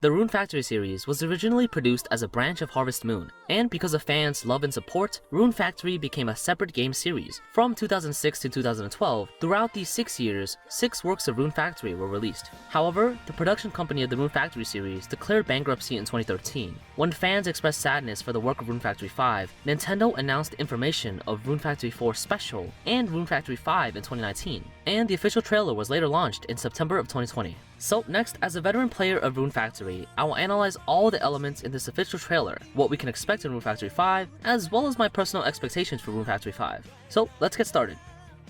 The Rune Factory series was originally produced as a branch of Harvest Moon, and because of fans' love and support, Rune Factory became a separate game series. From 2006 to 2012, throughout these 6 years, 6 works of Rune Factory were released. However, the production company of the Rune Factory series declared bankruptcy in 2013. When fans expressed sadness for the work of Rune Factory 5, Nintendo announced information of Rune Factory 4 Special and Rune Factory 5 in 2019, and the official trailer was later launched in September of 2020. So next, as a veteran player of Rune Factory, I will analyze all the elements in this official trailer, what we can expect in Rune Factory 5, as well as my personal expectations for Rune Factory 5. So let's get started.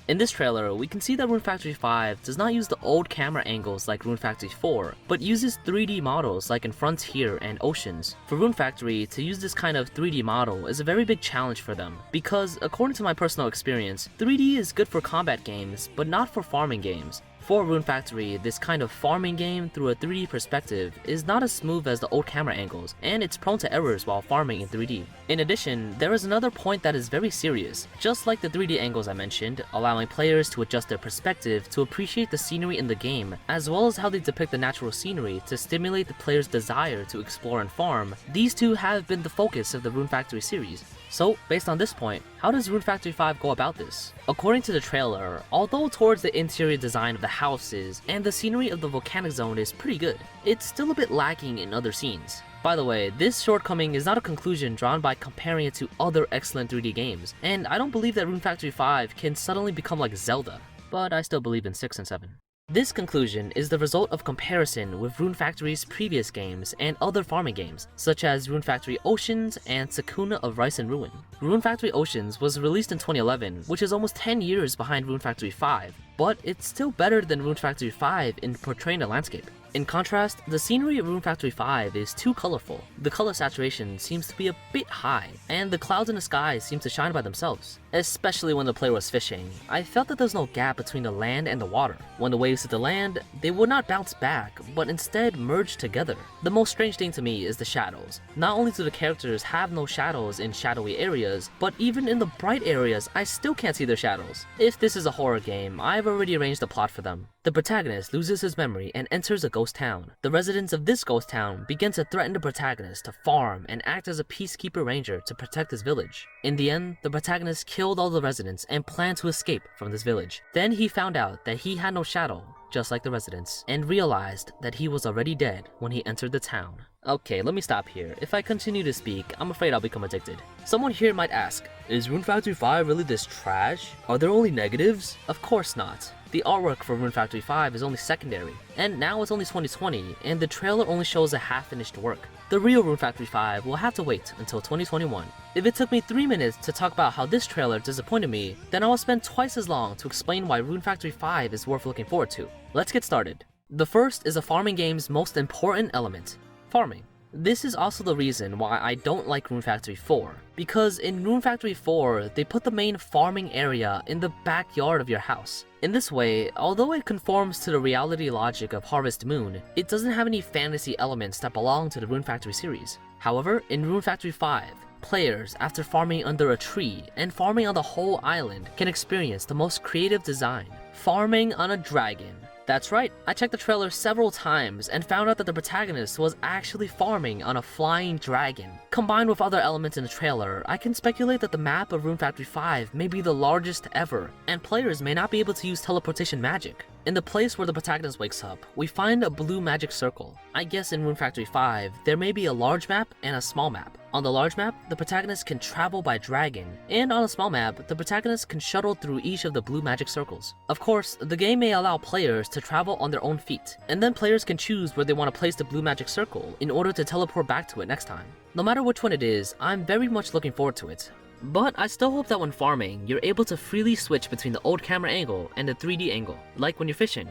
In this trailer, we can see that Rune Factory 5 does not use the old camera angles like Rune Factory 4, but uses 3D models like in Frontier and Oceans. For Rune Factory, to use this kind of 3D model is a very big challenge for them, because according to my personal experience, 3D is good for combat games, but not for farming games. For Rune Factory, this kind of farming game through a 3D perspective is not as smooth as the old camera angles, and it's prone to errors while farming in 3D. In addition, there is another point that is very serious. Just like the 3D angles I mentioned, allowing players to adjust their perspective to appreciate the scenery in the game, as well as how they depict the natural scenery to stimulate the player's desire to explore and farm, these two have been the focus of the Rune Factory series. So, based on this point, how does Rune Factory 5 go about this? According to the trailer, although towards the interior design of the houses and the scenery of the volcanic zone is pretty good, it's still a bit lacking in other scenes. By the way, this shortcoming is not a conclusion drawn by comparing it to other excellent 3D games, and I don't believe that Rune Factory 5 can suddenly become like Zelda, but I still believe in 6 and 7. This conclusion is the result of comparison with Rune Factory's previous games and other farming games, such as runefactoryoceans and sakunaofriceandruin. runefactoryoceans was released in 2011, which is almost 10 years behind Rune Factory 5, but it's still better than Rune Factory 5 in portraying the landscape. In contrast, the scenery of Rune Factory 5 is too colorful. The color saturation seems to be a bit high, and the clouds in the sky seem to shine by themselves. Especially when the player was fishing, I felt that there was no gap between the land and the water. When the waves hit the land, they would not bounce back, but instead merge together. The most strange thing to me is the shadows. Not only do the characters have no shadows in shadowy areas, but even in the bright areas, I still can't see their shadows. If this is a horror game, I've already arranged the plot for them. The protagonist loses his memory and enters a ghost town. The residents of this ghost town begin to threaten the protagonist to farm and act as a peacekeeper ranger to protect his village. In the end, the protagonist killed all the residents and planned to escape from this village. Then he found out that he had no shadow, just like the residents, and realized that he was already dead when he entered the town. Okay, let me stop here. If I continue to speak, I'm afraid I'll become addicted. Someone here might ask, is Rune Factory 5 really this trash? Are there only negatives? Of course not. The artwork for Rune Factory 5 is only secondary, and now it's only 2020, and the trailer only shows a half-finished work. The real Rune Factory 5 will have to wait until 2021. If it took me 3 minutes to talk about how this trailer disappointed me, then I will spend twice as long to explain why Rune Factory 5 is worth looking forward to. Let's get started. The first is a farming game's most important element: farming. This is also the reason why I don't like Rune Factory 4, because in Rune Factory 4, they put the main farming area in the backyard of your house. In this way, although it conforms to the reality logic of Harvest Moon, it doesn't have any fantasy elements that belong to the Rune Factory series. However, in Rune Factory 5, players, after farming under a tree and farming on the whole island, can experience the most creative design: farming on a dragon. That's right, I checked the trailer several times and found out that the protagonist was actually farming on a flying dragon. Combined with other elements in the trailer, I can speculate that the map of Rune Factory 5 may be the largest ever, and players may not be able to use teleportation magic. In the place where the protagonist wakes up, we find a blue magic circle. I guess in Rune Factory 5, there may be a large map and a small map. On the large map, the protagonist can travel by dragon, and on a small map, the protagonist can shuttle through each of the blue magic circles. Of course, the game may allow players to travel on their own feet, and then players can choose where they want to place the blue magic circle in order to teleport back to it next time. No matter which one it is, I'm very much looking forward to it. But I still hope that when farming, you're able to freely switch between the old camera angle and the 3D angle, like when you're fishing.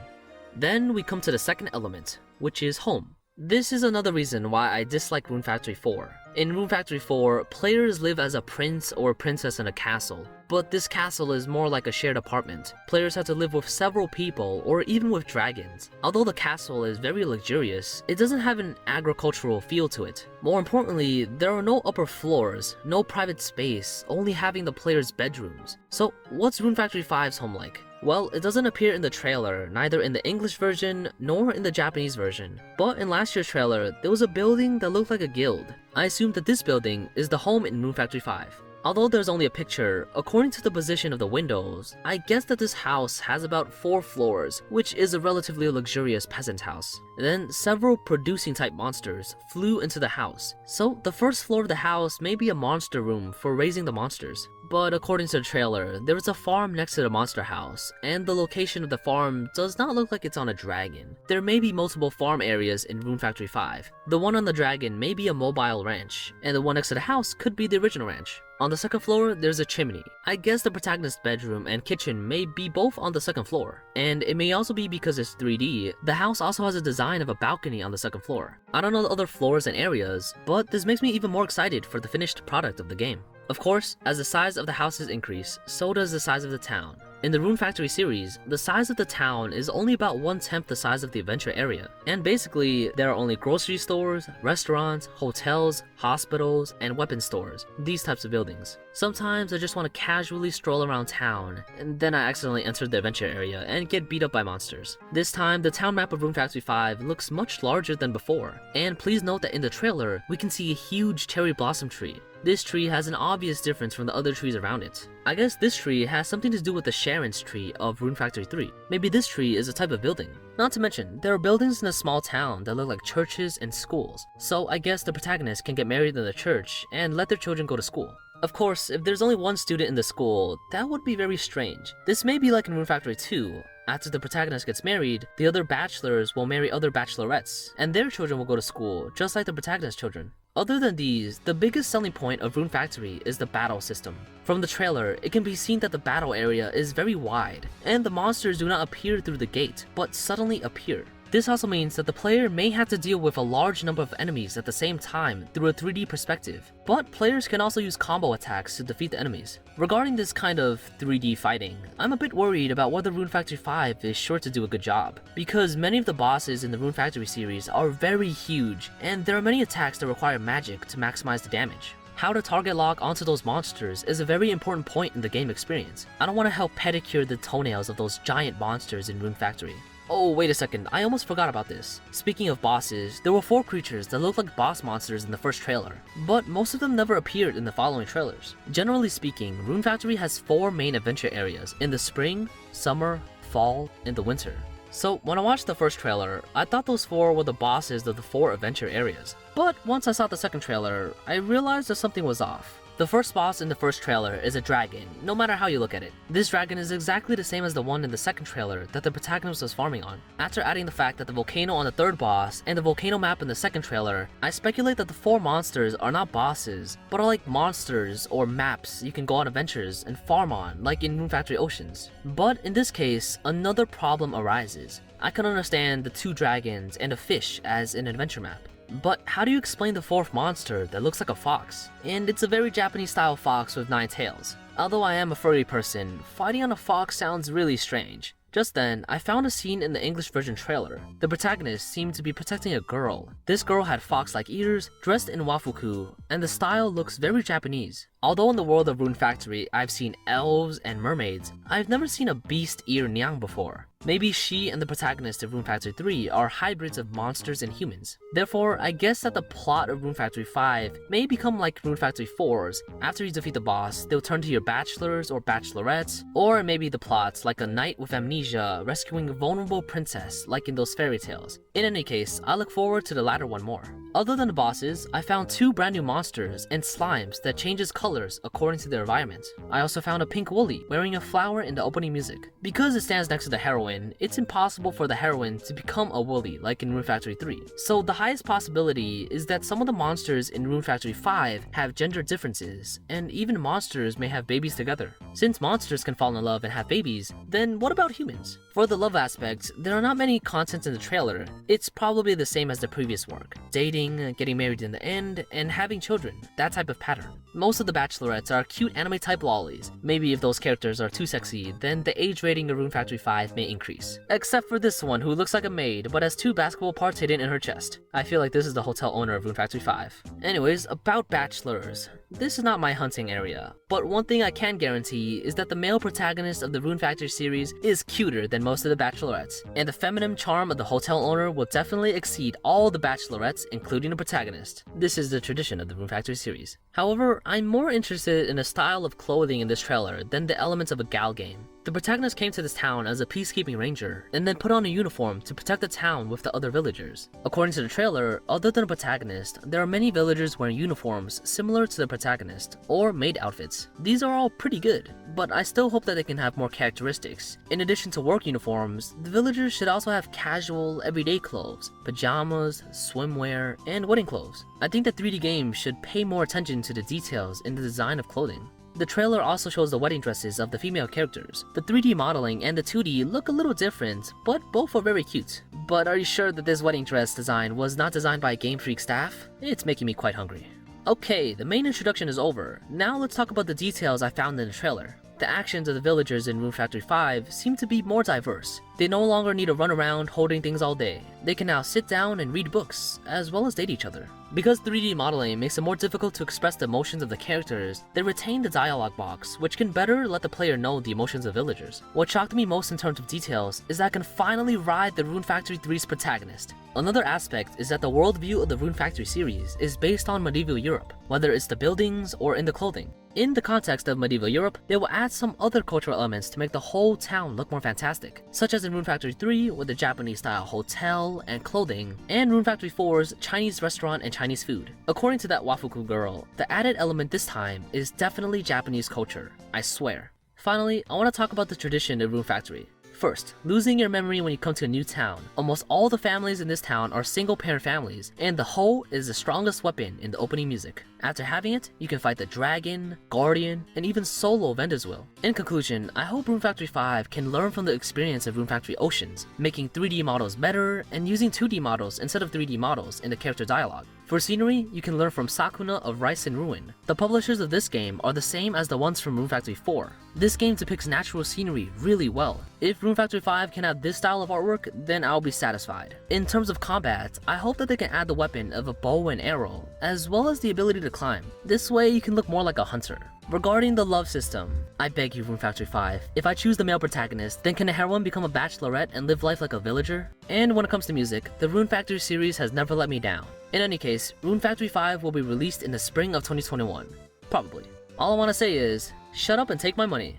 Then we come to the second element, which is home. This is another reason why I dislike Rune Factory 4. In Rune Factory 4, players live as a prince or princess in a castle, but this castle is more like a shared apartment. Players have to live with several people or even with dragons. Although the castle is very luxurious, it doesn't have an agricultural feel to it. More importantly, there are no upper floors, no private space, only having the players' bedrooms. So what's Rune Factory 5's home like? Well, it doesn't appear in the trailer, neither in the English version nor in the Japanese version. But in last year's trailer, there was a building that looked like a guild. I assume that this building is the home in Rune Factory 5. Although there's only a picture, according to the position of the windows, I guess that this house has about 4 floors, which is a relatively luxurious peasant house. Then several producing type monsters flew into the house, so the first floor of the house may be a monster room for raising the monsters. But according to the trailer, there is a farm next to the monster house, and the location of the farm does not look like it's on a dragon. There may be multiple farm areas in Rune Factory 5. The one on the dragon may be a mobile ranch, and the one next to the house could be the original ranch. On the second floor, there's a chimney. I guess the protagonist's bedroom and kitchen may be both on the second floor. And it may also be because it's 3D, the house also has a design of a balcony on the second floor. I don't know the other floors and areas, but this makes me even more excited for the finished product of the game. Of course, as the size of the houses increase, so does the size of the town. In the Rune Factory series, the size of the town is only about 1/10 the size of the adventure area. And basically, there are only grocery stores, restaurants, hotels, hospitals, and weapon stores, these types of buildings. Sometimes I just want to casually stroll around town, and then I accidentally enter the adventure area and get beat up by monsters. This time, the town map of Rune Factory 5 looks much larger than before. And please note that in the trailer, we can see a huge cherry blossom tree. This tree has an obvious difference from the other trees around it. I guess this tree has something to do with the Sharon's tree of Rune Factory 3. Maybe this tree is a type of building. Not to mention, there are buildings in a small town that look like churches and schools. So I guess the protagonist can get married in the church and let their children go to school. Of course, if there's only one student in the school, that would be very strange. This may be like in Rune Factory 2. After the protagonist gets married, the other bachelors will marry other bachelorettes, and their children will go to school, just like the protagonist's children. Other than these, the biggest selling point of Rune Factory is the battle system. From the trailer, it can be seen that the battle area is very wide, and the monsters do not appear through the gate, but suddenly appear. This also means that the player may have to deal with a large number of enemies at the same time through a 3D perspective, but players can also use combo attacks to defeat the enemies. Regarding this kind of 3D fighting, I'm a bit worried about whether Rune Factory 5 is sure to do a good job, because many of the bosses in the Rune Factory series are very huge, and there are many attacks that require magic to maximize the damage. How to target lock onto those monsters is a very important point in the game experience. I don't want to help pedicure the toenails of those giant monsters in Rune Factory. Oh, wait a second, I almost forgot about this. Speaking of bosses, there were 4 creatures that looked like boss monsters in the first trailer, but most of them never appeared in the following trailers. Generally speaking, Rune Factory has 4 main adventure areas in the spring, summer, fall, and the winter. So when I watched the first trailer, I thought those 4 were the bosses of the 4 adventure areas. But once I saw the second trailer, I realized that something was off. The first boss in the first trailer is a dragon, no matter how you look at it. This dragon is exactly the same as the one in the second trailer that the protagonist was farming on. After adding the fact that the volcano on the third boss and the volcano map in the second trailer, I speculate that the 4 monsters are not bosses, but are like monsters or maps you can go on adventures and farm on, like in runefactoryoceans. But in this case, another problem arises. I can understand the 2 dragons and a fish as an adventure map. But how do you explain the 4th monster that looks like a fox? And it's a very Japanese style fox with 9 tails. Although I am a furry person, fighting on a fox sounds really strange. Just then, I found a scene in the English version trailer. The protagonist seemed to be protecting a girl. This girl had fox-like ears, dressed in wafuku, and the style looks very Japanese. Although in the world of Rune Factory, I've seen elves and mermaids, I've never seen a beast ear nyang before. Maybe she and the protagonist of Rune Factory 3 are hybrids of monsters and humans. Therefore, I guess that the plot of Rune Factory 5 may become like Rune Factory 4's. After you defeat the boss, they'll turn to your bachelors or bachelorettes, or maybe the plots like a knight with amnesia rescuing a vulnerable princess like in those fairy tales. In any case, I look forward to the latter one more. Other than the bosses, I found 2 brand new monsters and slimes that changes colors according to their environment. I also found a pink woolly wearing a flower in the opening music. Because it stands next to the heroine, it's impossible for the heroine to become a woolly like in Rune Factory 3. So the highest possibility is that some of the monsters in Rune Factory 5 have gender differences, and even monsters may have babies together. Since monsters can fall in love and have babies, then what about humans? For the love aspect, there are not many contents in the trailer. It's probably the same as the previous work. Dating, getting married in the end, and having children, that type of pattern. Most of the bachelorettes are cute anime type lollies. Maybe if those characters are too sexy, then the age rating of Rune Factory 5 may increase. Except for this one who looks like a maid but has 2 basketball parts hidden in her chest. I feel like this is the hotel owner of Rune Factory 5. Anyways, about bachelors. This is not my hunting area, but one thing I can guarantee is that the male protagonist of the Rune Factory series is cuter than most of the bachelorettes, and the feminine charm of the hotel owner will definitely exceed all the bachelorettes, including the protagonist. This is the tradition of the Rune Factory series. However, I'm more interested in the style of clothing in this trailer than the elements of a gal game. The protagonist came to this town as a peacekeeping ranger, and then put on a uniform to protect the town with the other villagers. According to the trailer, other than the protagonist, there are many villagers wearing uniforms similar to the protagonist, or maid outfits. These are all pretty good, but I still hope that they can have more characteristics. In addition to work uniforms, the villagers should also have casual, everyday clothes, pajamas, swimwear, and wedding clothes. I think that 3D games should pay more attention to the details in the design of clothing. The trailer also shows the wedding dresses of the female characters. The 3D modeling and the 2D look a little different, but both are very cute. But are you sure that this wedding dress design was not designed by Game Freak staff? It's making me quite hungry. Okay, the main introduction is over. Now let's talk about the details I found in the trailer. The actions of the villagers in Rune Factory 5 seem to be more diverse. They no longer need to run around holding things all day. They can now sit down and read books, as well as date each other. Because 3D modeling makes it more difficult to express the emotions of the characters, they retain the dialogue box, which can better let the player know the emotions of villagers. What shocked me most in terms of details is that I can finally ride the Rune Factory 3's protagonist. Another aspect is that the worldview of the Rune Factory series is based on medieval Europe, whether it's the buildings or in the clothing. In the context of medieval Europe, they will add some other cultural elements to make the whole town look more fantastic, such as in Rune Factory 3 with the Japanese-style hotel and clothing, and Rune Factory 4's Chinese restaurant and Chinese food. According to that Wafuku girl, the added element this time is definitely Japanese culture, I swear. Finally, I want to talk about the tradition of Rune Factory. First, losing your memory when you come to a new town. Almost all the families in this town are single-parent families, and the hoe is the strongest weapon in the opening music. After having it, you can fight the dragon, guardian, and even solo vendors will. In conclusion, I hope Rune Factory 5 can learn from the experience of runefactoryoceans, making 3D models better and using 2D models instead of 3D models in the character dialogue. For scenery, you can learn from sakunaofriceandruin. The publishers of this game are the same as the ones from Rune Factory 4. This game depicts natural scenery really well. If Rune Factory 5 can have this style of artwork, then I'll be satisfied. In terms of combat, I hope that they can add the weapon of a bow and arrow, as well as the ability to climb. This way you can look more like a hunter. Regarding the love system, I beg you Rune Factory 5, if I choose the male protagonist, then can the heroine become a bachelorette and live life like a villager? And when it comes to music, the Rune Factory series has never let me down. In any case, Rune Factory 5 will be released in the spring of 2021. Probably. All I want to say is, shut up and take my money.